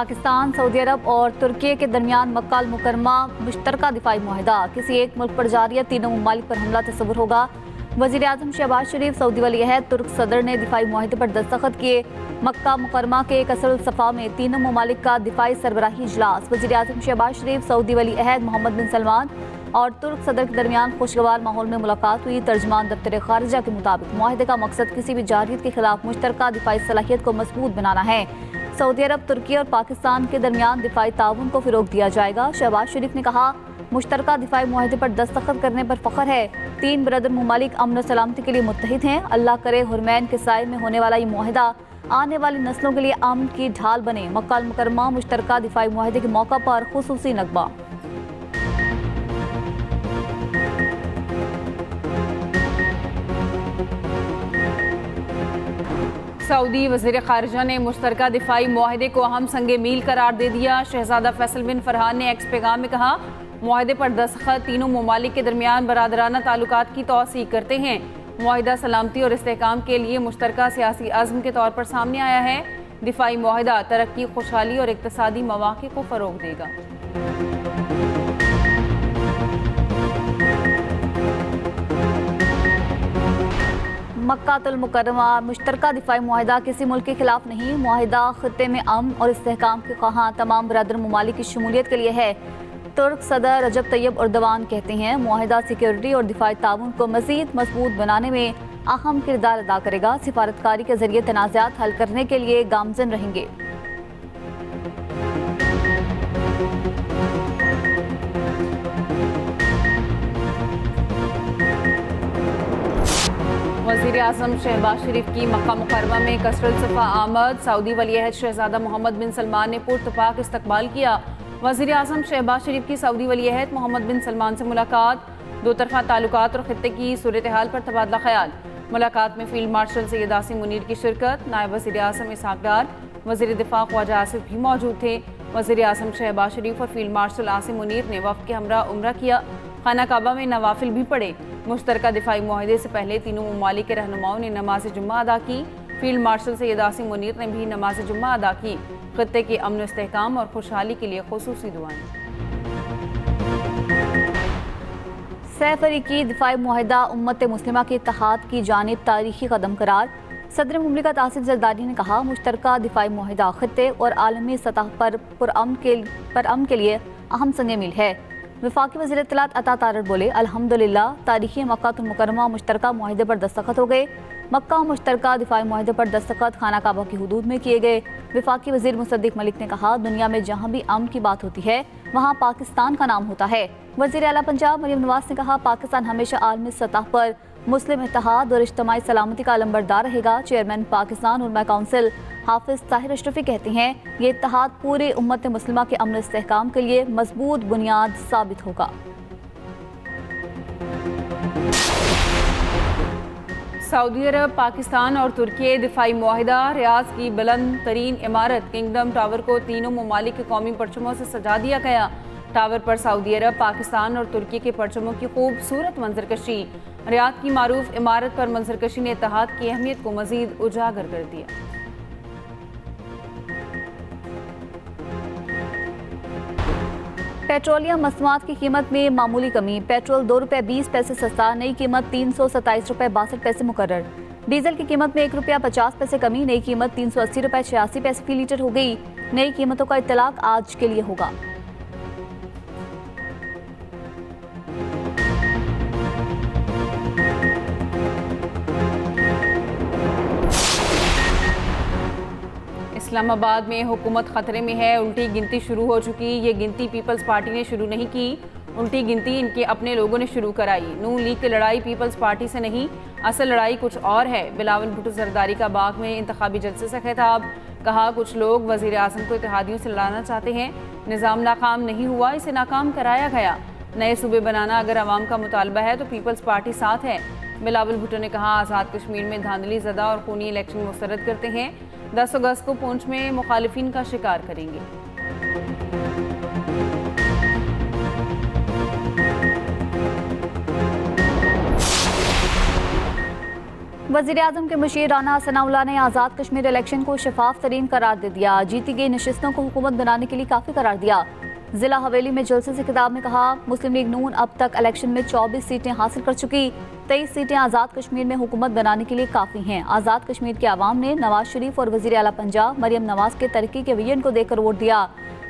Pakistan, Saudi अरब और तुर्की के दरमियान मक्का अल मुकरमा मुश्तरका दिफाई मुआहिदा। किसी एक मुल्क पर जारी तीनों ममालिक पर हमला तस्वुर होगा। वज़ीर आज़म शहबाज शरीफ, सऊदी वली अहद तुर्क सदर ने दिफाई मुआहिदे पर दस्तखत किए। मक्का मुकरमा के कसरुल सफ़ा में तीनों ममालिक का दिफाई सरबराही इजलास। वज़ीर आज़म शहबाज शरीफ, सऊदी वली अहद मोहम्मद बिन सलमान और तुर्क सदर के दरमियान खुशगवार माहौल में मुलाकात हुई। तर्जमान दफ्तर खारिजा के मुताबिक मुआहिदे का मकसद किसी भी जारहियत के खिलाफ मुश्तरका दिफाई सलाहियत को मजबूत बनाना है। सऊदी अरब, तुर्की और पाकिस्तान के दरमियान दिफाई ताउन को फ़रोग दिया जाएगा। शहबाज शरीफ ने कहा, मुश्तरका दिफाई मुआहिदे पर दस्तखत करने पर फ़ख्र है। तीन बरदर ममालिक अमन और सलामती के लिए मुत्तहिद हैं। अल्लाह करे हुरमैन के साए में होने वाला ये मुआहिदा आने वाली नस्लों के लिए अमन की ढाल बने। मक्का अल मुकरमा मुश्तरका दिफाई मुआहिदे के मौका पर खुसूसी नकबा। सऊदी वज़ीर ख़ारिजा ने मुश्तरका दिफाई मुआहिदे को अहम संगे मील करार दे दिया। शहजादा फैसल बिन फरहान ने एक्स पैगाम में कहा, मुआहिदे पर दस्तखत तीनों ममालिक के दरमियान बरादराना ताल्लुकात की तौसीक करते हैं। मुआहिदा सलामती और इस्तेहकाम के लिए मुश्तरका सियासी अज़्म के तौर पर सामने आया है। दिफाई मुआहिदा तरक्की, खुशहाली और इक़्तिसादी मौक़े को फ़रोग़ देगा। मक्का अल मुकरमा मुश्तरका दिफाई मुआहिदा किसी मुल्क के खिलाफ नहीं। मुआहिदा खित्ते में अमन और इस्तेहकाम के ख़्वाहां तमाम बरादर ममालिक की शमूलियत के लिए है। तुर्क सदर रजब तैयब एर्दोगान कहते हैं, मुआहिदा सिक्योरिटी और दिफाई ताउन को मज़ीद मजबूत बनाने में अहम किरदार अदा करेगा। सिफारतकारी के जरिए तनाज़ात हल करने के लिए गामज़न रहेंगे। वज़ीर आज़म शहबाज शरीफ की मक्का मुकरमा में कसरुल सफ़ा आमद। सऊदी वली अहद शहजादा मोहम्मद बिन सलमान ने पुरतपाक इस्तकबाल किया। वज़ीर आज़म शहबाज शरीफ की सऊदी वली अहद मोहम्मद बिन सलमान से मुलाकात। दो तरफ़ा ताल्लुकात और खित्ते की सूरत हाल पर तबादला ख्याल। मुलाकात में फील्ड मार्शल सैयद आसिम मुनीर की शिरकत। नायब वज़ीर आज़म इसहाक़ डार, वज़ीर दिफ़ा ख्वाजा आसिफ भी मौजूद थे। वज़ीर आज़म शहबाज शरीफ और फील्ड मार्शल आसिम मुनीर ने वफ़द के हमरा उम्रा किया। खाना काबा में नवाफिल भी पढ़े। मुश्तरका दिफाई मुआहिदे से पहले तीनों ममालिक के रहनुमाओं ने नमाज जुम्मा अदा की। फील्ड मार्शल सैयद आसिम मुनीर ने भी नमाज जुम्मा अदा की। खित्ते के अमन इस्तेहकाम और खुशहाली के लिए खुसूसी दुआएं। सैफ अरीकी दिफाई मुआहिदा उम्मत मुस्लिमा के इत्तेहाद की जानिब तारीखी कदम करार। सदर मुमलिकत आसिफ जरदारी ने कहा, मुश्तरका दिफाई मुआहिदा खित्ते और आलमी सतह पर पुरअमन के लिए अहम संग मील है। वफाकी वज़ीर इत्तलात अता तारर बोले, अल्हम्दुलिल्लाह तारीखी मक्का अल मुकरमा मुश्तरका मुआहिदे पर दस्तखत हो गए। मक्का मुश्तरका दिफाई मुआहिदे पर दस्तखत खाना काबा की हुदूद में किए गए। वफाकी वज़ीर मुसद्दिक मलिक ने कहा, दुनिया में जहाँ भी अमन की बात होती है वहाँ पाकिस्तान का नाम होता है। वज़ीर आला पंजाब मरियम नवाज ने कहा, पाकिस्तान हमेशा आलमी सतह पर मुस्लिम इत्तेहाद और इज्तिमाई सलामती का अलंबरदार रहेगा। चेयरमैन पाकिस्तान उलमा काउंसिल हाफिज ताहिर अशरफी कहते हैं, ये इत्तेहाद पूरी उम्मत मुस्लिमा के अमन इस्तेहकाम के लिए मजबूत बुनियाद साबित होगा। सऊदी अरब, पाकिस्तान और तुर्की दिफाई मुआहिदा। रियाद की बुलंद तरीन इमारत किंगडम टावर को तीनों ममालिक के कौमी परचमों से सजा दिया गया। टावर पर सऊदी अरब, पाकिस्तान और तुर्की के परचमों की खूबसूरत मंजरकशी। रियाद की मारूफ इमारत पर मंजरकशी ने इत्तेहाद की अहमियत को मजीद उजागर कर दिया। पेट्रोलियम मसनूआत की कीमत में मामूली कमी। पेट्रोल ₹2.20 सस्ता, नई कीमत ₹327.62 मुकर्रर। डीजल की कीमत में ₹1.50 कमी, नई कीमत ₹380.86 फी लीटर हो गई। नई कीमतों का इत्तलाक आज के लिए होगा। इस्लामाबाद में हुकूमत खतरे में है। उल्टी गिनती शुरू हो चुकी। ये गिनती पीपल्स पार्टी ने शुरू नहीं की। उल्टी गिनती इनके अपने लोगों ने शुरू कराई। नून लीग की लड़ाई पीपल्स पार्टी से नहीं, असल लड़ाई कुछ और है। बिलावल भुट्टो जरदारी का बाग में इंतखाबी जलसे से खिताब। कहा, कुछ लोग वज़ीर आज़म को इत्तेहादियों से लड़ाना चाहते हैं। निज़ाम नाकाम नहीं हुआ, इसे नाकाम कराया गया। नए सूबे बनाना अगर अवाम का मुतालबा है तो पीपल्स पार्टी साथ है। बिलावल भुट्टो ने कहा, आज़ाद कश्मीर में धांधली ज़दा और खूनी इलेक्शन मुस्तरद करते हैं। 10 अगस्त को पूंछ में मुखालिफिन का शिकार करेंगे। वज़ीर आज़म के मुशीर राना सनाउल्लाह ने आज़ाद कश्मीर इलेक्शन को शफाफ तरीन करार दे दिया। जीती गई नशिस्तों को हुकूमत बनाने के लिए काफ़ी करार दिया। जिला हवेली में जलसे से खिताब में कहा, मुस्लिम लीग नून अब तक इलेक्शन में 24 सीटें हासिल कर चुकी, 23 सीटें आज़ाद कश्मीर में हुकूमत बनाने के लिए काफ़ी हैं। आज़ाद कश्मीर के अवाम ने नवाज शरीफ और वज़ीर आला पंजाब मरियम नवाज के तरक्की के विजन को देखकर वोट दिया।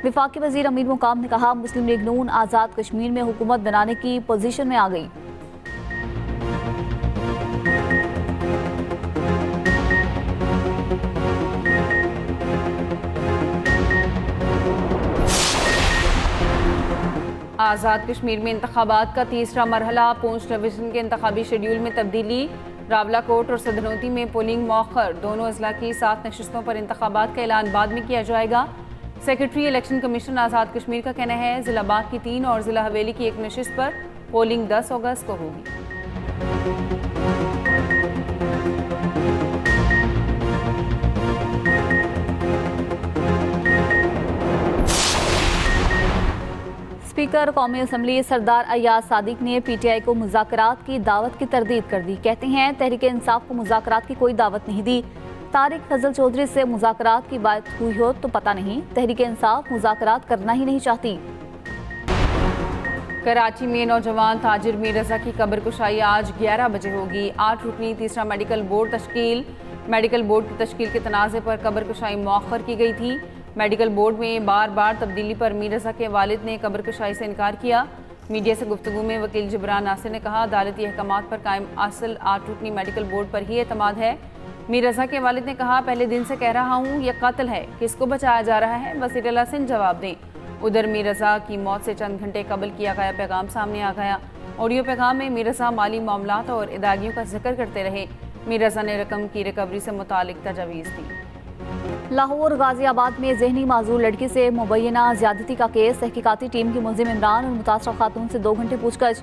विफाकी वज़ीर अमीर मुकाम ने कहा, मुस्लिम लीग नून आज़ाद कश्मीर में हुकूमत बनाने की पोजीशन में आ गई। आज़ाद कश्मीर में इंतखाबात का तीसरा मरहला, पूंछ डिवीजन के इंतखाबी शेड्यूल में तब्दीली, रावलाकोट और सदनोती में पोलिंग मौखर, दोनों अजला की 7 नशिस्तों पर इंतखाबात का ऐलान बाद में किया जाएगा। Secretary election commission Azad Kashmir का कहना है, जिला बाग की 3 और जिला हवेली की 1 नशिस्त पर पोलिंग 10 अगस्त को होगी। स्पीकर कौमी असम्बली सरदार अय्याज सादिक ने पीटीआई को मुज़ाकरात की दावत की तरदीद कर दी। कहते हैं, तहरीक इंसाफ को मुज़ाकरात की कोई दावत नहीं दी। तारिक फजल चौधरी से मुज़ाकरात की बात हुई हो तो पता नहीं, तहरीक इंसाफ मुज़ाकरात करना ही नहीं चाहती। कराची में नौजवान ताजिर मीर रजा की कब्र कुशाई आज 11 बजे होगी। 8 रुकनी तीसरा मेडिकल बोर्ड तश्कील, मेडिकल बोर्ड की तश्कील के तनाज़े पर कब्र कुशाई मौखर की गई थी। मेडिकल बोर्ड में बार बार तब्दीली पर मीर रजा के वालिद ने कब्र कुशाई से इनकार किया। मीडिया से गुफ्तगू में वकील जबरान नासिर ने कहा, अदालती अहकामात पर कायम असल 8 रुकनी मेडिकल बोर्ड पर ही एतमाद है। मीर रजा के वालिद ने कहा, पहले दिन से कह रहा हूँ यह कत्ल है, किसको बचाया जा रहा है, वज़ीर आला सिंध जवाब दें। उधर मीर रजा की मौत से चंद घंटे कबल किया गया पैगाम सामने आ गया। ऑडियो पैगाम में मीर रजा माली मामलात और इदागियों का जिक्र करते रहे। मीर रजा ने रकम की रिकवरी से मुतालिक तजवीज़ दी। लाहौर गाजियाबाद में जहनी माजूर लड़की से मुबैना ज्यादती का केस, तहकीकाती टीम की मुलजिम इमरान और मुतासरा खातून से 2 घंटे पूछताछ।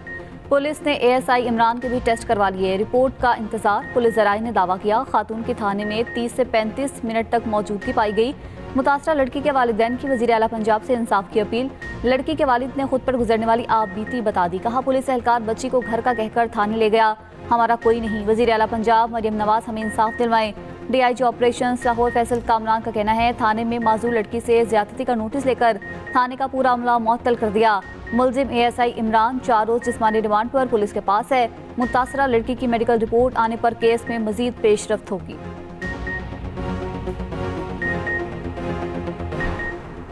पुलिस ने ASI इमरान के भी टेस्ट करवा लिए। रिपोर्ट का इंतजार। पुलिस ज़राए ने दावा किया, खातून की थाने में 30 से 35 मिनट तक मौजूदगी पाई गई। मुतासरा लड़की के वालिदैन की वज़ीर आला पंजाब से इंसाफ की अपील। लड़की के वालिद ने खुद पर गुजरने वाली आप बीती बता दी। कहा, पुलिस एहलकार बच्ची को घर का कहकर थाने ले गया, हमारा कोई नहीं। वज़ीर आला पंजाब मरियम नवाज हमें इंसाफ दिलवाएं। DIG ऑपरेशंस लाहौर फैसल कामरान का कहना है, थाने में माजूर लड़की से ज्यादती का नोटिस लेकर थाने का पूरा अमला मुअत्तल कर दिया। मुलजिम ASI इमरान 4 रोज जिस्मानी रिमांड पर पुलिस के पास है। मुतासरा लड़की की मेडिकल रिपोर्ट आने पर केस में मजीद पेशरफ्त होगी।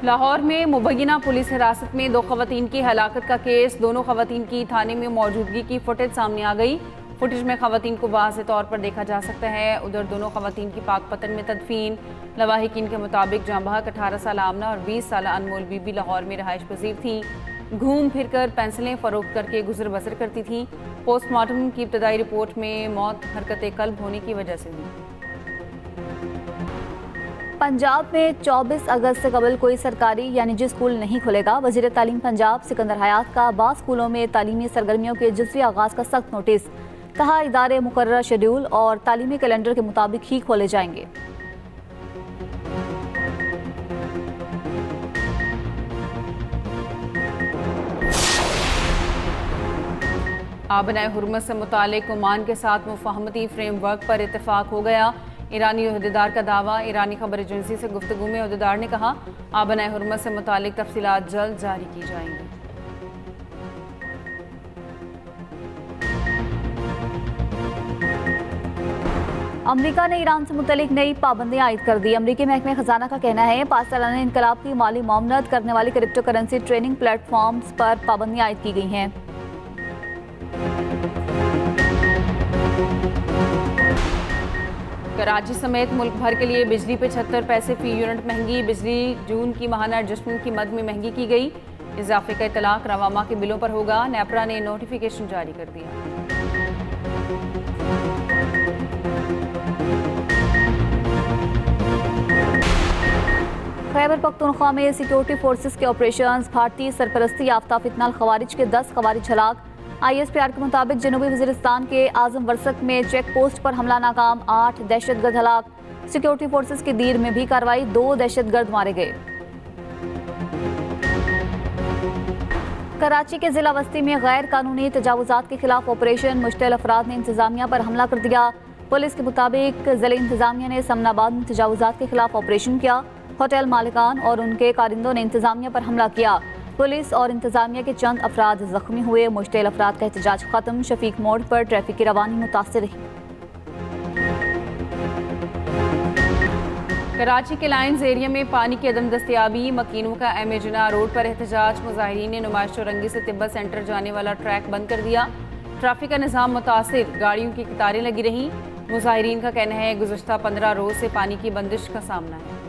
लाहौर में मुबैना पुलिस हिरासत में 2 खवातीन की हलाकत का केस, दोनों खवातीन की थाने में मौजूदगी की फुटेज सामने आ गई। फुटेज में खवातीन को वाज़ेह तौर पर देखा जा सकता है। उधर दोनों खवातीन की पाकपतन में तदफीन। लवाहिकीन के मुताबिक जांबहक 18 साल आमना और 20 साल अनमोल बीबी लाहौर में रहाइश पजीर थी। घूम फिर कर पेंसिलें फ़रोख्त करके गुजर बसर करती थी। पोस्टमार्टम की इब्तदाई रिपोर्ट में मौत हरकत कल्ब होने की वजह से हुई। पंजाब में 24 अगस्त से कबल कोई सरकारी या निजी स्कूल नहीं खुलेगा। वज़ीर तालीम पंजाब सिकंदर हयात का बाज़ स्कूलों में तालीमी सरगर्मियों के जुज़वी आगाज़ का सख्त नोटिस। कहा, इदारे मुकर्रर शेड्यूल और तालीमी कैलेंडर के मुताबिक ही खोले जाएंगे। आबनाए हुर्मत से मुतालिक ओमान के साथ मुफाहमती फ्रेमवर्क पर इत्तेफाक हो गया। ईरानी अहदेदार का दावा। ईरानी खबर एजेंसी से गुफ्तगू में अहदेदार ने कहा, आबनाए हुर्मत से मुतालिक तफसीलात जल्द जारी की जाएंगी। अमेरिका ने ईरान से मुतलिक नई पाबंदियां आयद कर दी। अमेरिकी महकमे खजाना का कहना है, 5 सालाना इनकलाब की माली मामलत करने वाली क्रिप्टो करेंसी ट्रेडिंग प्लेटफॉर्म्स पर पाबंदियां आयद की गई हैं। कराची समेत मुल्क भर के लिए बिजली पे 76 पैसे फी यूनिट महंगी। बिजली जून की माहाना एडजस्टमेंट की मद में महंगी की गई। इजाफे का इतलाक रवामा के बिलों पर होगा। नेपरा ने नोटिफिकेशन जारी कर दिया। खैबर पख्तूनख्वा में सिक्योरिटी फोर्सेस के ऑपरेशंस। भारतीय सरपरस्ती याफ्ता फितनाल खवारिज के 10 खवारिज हलाक। ISPR के मुताबिक जनूबी वजीरिस्तान के आजम वर्सक में चेक पोस्ट पर हमला नाकाम। 8 दहशतगर्द हलाक। सिक्योरिटी फोर्सेस की दीर में भी कार्रवाई। 2 दहशतगर्द मारे गए। कराची के जिला वस्ती में गैर कानूनी तजावुजात के खिलाफ ऑपरेशन। मुश्तल अफराद ने इंतजामिया पर हमला कर दिया। पुलिस के मुताबिक जिले इंतजामिया ने समनाबाद में तजावुजात के खिलाफ ऑपरेशन किया। होटल मालिकान और उनके कारिंदों ने इंतजामिया पर हमला किया। पुलिस और इंतजामिया के चंद अफराद जख्मी हुए। मुश्तिल अफराद का एहतजाज खत्म। शफीक मोड़ पर ट्रैफिक की रवानी मुतासर रही। कराची के लाइन्स एरिया में पानी की अदम दस्तियाबी। मकीनों का एम जिना रोड पर एहतजाज। मुजाहिरीन ने नुमाइश रंगी से तिब्बत सेंटर जाने वाला ट्रैक बंद कर दिया। ट्रैफिक का निज़ाम मुतासिर, गाड़ियों की कतारें लगी रहीं। मुजाहिरीन का कहना है गुज़श्ता 15 रोज से पानी की बंदिश का सामना है।